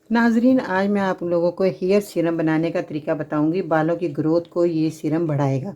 नाज़रीन, आज मैं आप लोगों को हेयर सीरम बनाने का तरीका बताऊंगी। बालों की ग्रोथ को ये सीरम बढ़ाएगा।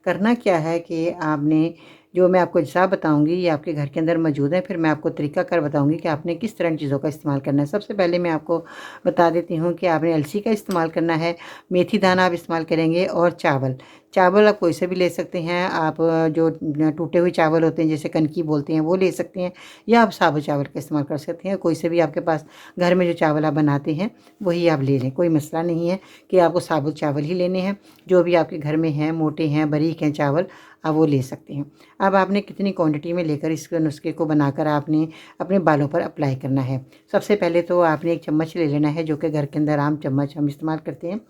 करना क्या है कि आपने जो मैं आपको हिसाब बताऊंगी ये आपके घर के अंदर मौजूद है। फिर मैं आपको तरीका कर बताऊंगी कि आपने किस तरह चीज़ों का इस्तेमाल करना है। सबसे पहले मैं आपको बता देती हूँ कि आपने अलसी का इस्तेमाल करना है, मेथी दाना आप इस्तेमाल करेंगे और चावल। चावल आप कोई से भी ले सकते हैं। आप जो टूटे हुए चावल होते हैं जैसे कनकी बोलते हैं वो ले सकते हैं, या आप साबुत चावल का इस्तेमाल कर सकते हैं। कोई से भी आपके पास घर में जो चावल आप बनाते हैं वही आप ले लें, कोई मसला नहीं है कि आपको साबुत चावल ही लेने हैं। जो भी आपके घर में हैं, मोटे हैं, बारीक हैं चावल, आप वो ले सकते हैं। अब आपने कितनी क्वांटिटी में लेकर इस नुस्खे को बनाकर आपने अपने बालों पर अप्लाई करना है। सबसे पहले तो आपने एक चम्मच ले लेना है, जो कि घर के अंदर आम चम्मच हम इस्तेमाल करते हैं।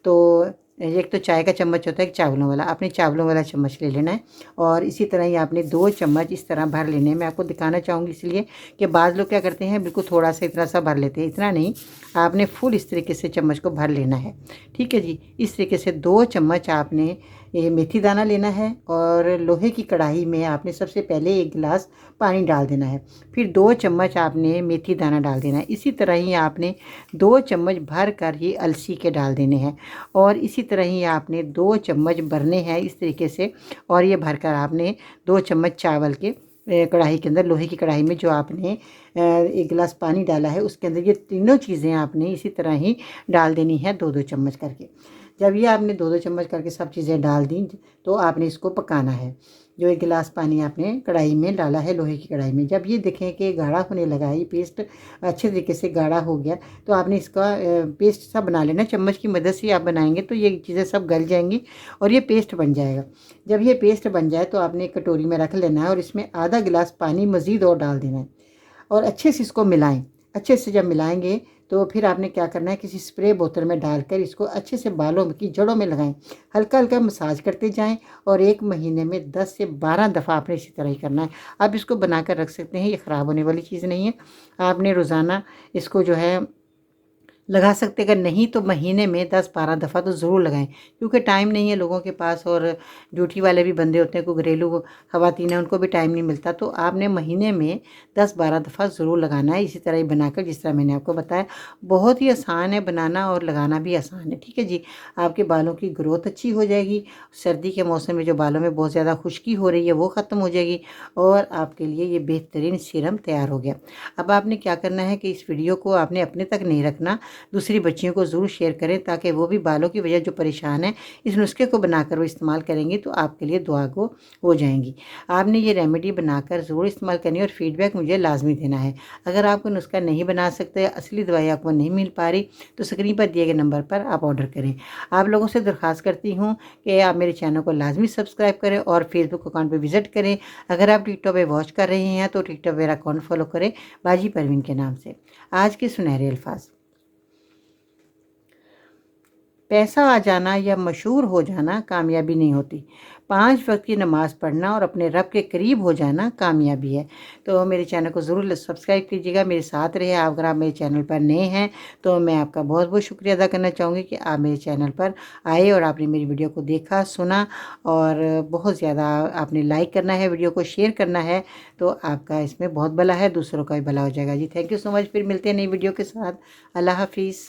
तो एक तो चाय का चम्मच होता है, एक चावलों वाला, आपने चावलों वाला चम्मच ले लेना है। और इसी तरह ही आपने 2 चम्मच इस तरह भर लेने हैं। मैं आपको दिखाना चाहूँगी इसलिए कि बाद लोग क्या करते हैं, बिल्कुल थोड़ा सा इतना सा भर लेते हैं। इतना नहीं, आपने फुल इस तरीके से चम्मच को भर लेना है। ठीक है जी। इस तरीके से 2 चम्मच आपने ये मेथी दाना लेना है, और लोहे की कढ़ाई में आपने सबसे पहले 1 गिलास पानी डाल देना है। फिर 2 चम्मच आपने मेथी दाना डाल देना है। इसी तरह ही आपने 2 चम्मच भर कर ये अलसी के डाल देने हैं, और इसी तरह ही आपने 2 चम्मच भरने हैं इस तरीके से। और ये भरकर आपने 2 चम्मच चावल के कढ़ाई के अंदर, लोहे की कढ़ाई में जो आपने 1 गिलास पानी डाला है उसके अंदर ये तीनों चीज़ें आपने इसी तरह ही डाल देनी है, 2-2 चम्मच करके। जब ये आपने 2-2 चम्मच करके सब चीज़ें डाल दी तो आपने इसको पकाना है। जो 1 गिलास पानी आपने कढ़ाई में डाला है, लोहे की कढ़ाई में, जब ये देखें कि गाढ़ा होने लगा है, ये पेस्ट अच्छे तरीके से गाढ़ा हो गया, तो आपने इसका पेस्ट सा बना लेना। चम्मच की मदद से आप बनाएंगे तो ये चीज़ें सब गल जाएंगी और ये पेस्ट बन जाएगा। जब ये पेस्ट बन जाए तो आपने एक कटोरी में रख लेना है, और इसमें आधा गिलास पानी मज़ीद और डाल देना है, और अच्छे से इसको मिलाएं। अच्छे से जब मिलाएंगे तो फिर आपने क्या करना है, किसी स्प्रे बोतल में डालकर इसको अच्छे से बालों की जड़ों में लगाएं। हल्का हल्का मसाज करते जाएं, और 1 महीने में 10 से 12 दफ़ा आपने इसी तरह ही करना है। आप इसको बनाकर रख सकते हैं, ये ख़राब होने वाली चीज़ नहीं है। आपने रोज़ाना इसको जो है लगा सकते, अगर नहीं तो महीने में 10-12 दफ़ा तो ज़रूर लगाएं, क्योंकि टाइम नहीं है लोगों के पास, और ड्यूटी वाले भी बंदे होते हैं, कोई घरेलू ख़वातीन हैं, उनको भी टाइम नहीं मिलता। तो आपने महीने में 10-12 दफ़ा ज़रूर लगाना है, इसी तरह ही बनाकर जिस तरह मैंने आपको बताया। बहुत ही आसान है बनाना, और लगाना भी आसान है। ठीक है जी। आपके बालों की ग्रोथ अच्छी हो जाएगी। सर्दी के मौसम में जो बालों में बहुत ज़्यादा खुश्की हो रही है वो ख़त्म हो जाएगी, और आपके लिए ये बेहतरीन सीरम तैयार हो गया। अब आपने क्या करना है कि इस वीडियो को आपने अपने तक नहीं रखना, दूसरी बच्चियों को ज़रूर शेयर करें, ताकि वो भी बालों की वजह जो परेशान है, इस नुस्खे को बनाकर वो इस्तेमाल करेंगी तो आपके लिए दुआ गो हो जाएंगी। आपने ये रेमेडी बनाकर ज़रूर इस्तेमाल करनी है, और फीडबैक मुझे लाजमी देना है। अगर आपको नुस्खा नहीं बना सकते, असली दवाई आपको नहीं मिल पा रही, तो स्क्रीन पर दिए गए नंबर पर आप ऑर्डर करें। आप लोगों से दरख्वास्त करती हूँ कि आप मेरे चैनल को लाजमी सब्सक्राइब करें, और फेसबुक अकाउंट पर विज़िट करें। अगर आप टिकटॉक पर वॉच कर रहे हैं तो टिकटॉक मेरा अकाउंट फॉलो करें, बाजी परवीन के नाम से। आज के सुनहरे अल्फाज: पैसा आ जाना या मशहूर हो जाना कामयाबी नहीं होती, 5 वक्त की नमाज़ पढ़ना और अपने रब के करीब हो जाना कामयाबी है। तो मेरे चैनल को ज़रूर सब्सक्राइब कीजिएगा, मेरे साथ रहे। अगर आप मेरे चैनल पर नए हैं तो मैं आपका बहुत बहुत शुक्रिया अदा करना चाहूँगी कि आप मेरे चैनल पर आए और आपने मेरी वीडियो को देखा, सुना, और बहुत ज़्यादा आपने लाइक करना है, वीडियो को शेयर करना है, तो आपका इसमें बहुत भला है, दूसरों का भी भला हो जाएगा जी। Thank you so much. फिर मिलते हैं नई वीडियो के साथ। अल्लाह हाफिज़।